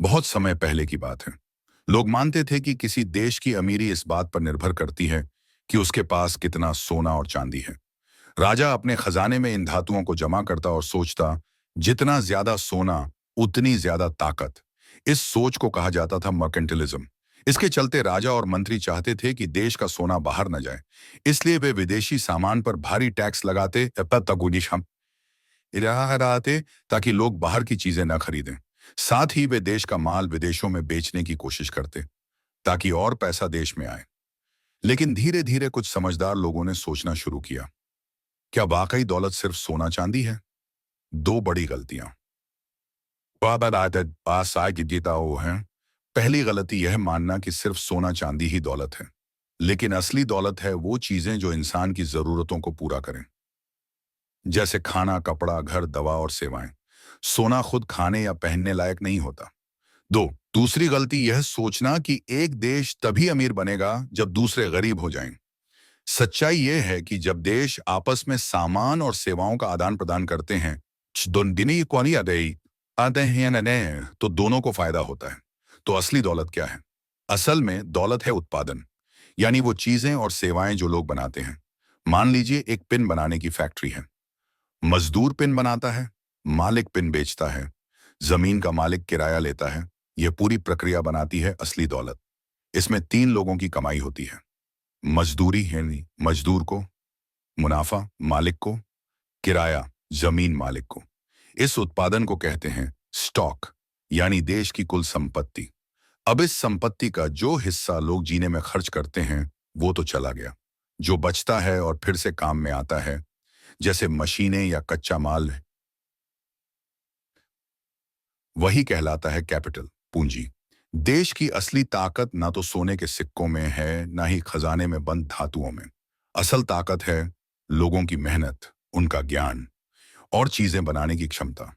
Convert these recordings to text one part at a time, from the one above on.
बहुत समय पहले की बात है। लोग मानते थे कि किसी देश की अमीरी इस बात पर निर्भर करती है कि उसके पास कितना सोना और चांदी है। राजा अपने खजाने में इन धातुओं को जमा करता और सोचता, जितना ज्यादा सोना उतनी ज्यादा ताकत। इस सोच को कहा जाता था मर्केंटिलिज्म। इसके चलते राजा और मंत्री चाहते थे कि देश का सोना बाहर न जाए। इसलिए वे विदेशी सामान पर भारी टैक्स लगाते लगाते ताकि लोग बाहर की चीजें न खरीदें। साथ ही वे देश का माल विदेशों में बेचने की कोशिश करते ताकि और पैसा देश में आए। लेकिन धीरे धीरे कुछ समझदार लोगों ने सोचना शुरू किया, क्या वाकई दौलत सिर्फ सोना चांदी है? दो बड़ी गलतियां जीता वो है। पहली गलती यह मानना कि सिर्फ सोना चांदी ही दौलत है। लेकिन असली दौलत है वो चीजें जो इंसान की जरूरतों को पूरा करें, जैसे खाना, कपड़ा, घर, दवा और सेवाएं। सोना खुद खाने या पहनने लायक नहीं होता। दो दूसरी गलती यह सोचना कि एक देश तभी अमीर बनेगा जब दूसरे गरीब हो जाएं। सच्चाई यह है कि जब देश आपस में सामान और सेवाओं का आदान प्रदान करते हैं, आते हैं या नहीं, तो दोनों को फायदा होता है। तो असली दौलत क्या है? असल में दौलत है उत्पादन, यानी वो चीजें और सेवाएं जो लोग बनाते हैं। मान लीजिए एक पिन बनाने की फैक्ट्री है। मजदूर पिन बनाता है, मालिक पिन बेचता है, जमीन का मालिक किराया लेता है। यह पूरी प्रक्रिया बनाती है असली दौलत। इसमें तीन लोगों की कमाई होती है। मजदूरी है मजदूर को, मुनाफा मालिक को, किराया जमीन मालिक को। इस उत्पादन को कहते हैं स्टॉक, यानी देश की कुल संपत्ति। अब इस संपत्ति का जो हिस्सा लोग जीने में खर्च करते हैं वो तो चला गया। जो बचता है और फिर से काम में आता है, जैसे मशीनें या कच्चा माल, वही कहलाता है कैपिटल, पूंजी। देश की असली ताकत ना तो सोने के सिक्कों में है, ना ही खजाने में बंद धातुओं में। असल ताकत है लोगों की मेहनत, उनका ज्ञान और चीजें बनाने की क्षमता।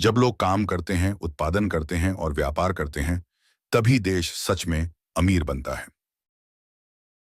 जब लोग काम करते हैं, उत्पादन करते हैं और व्यापार करते हैं, तभी देश सच में अमीर बनता है।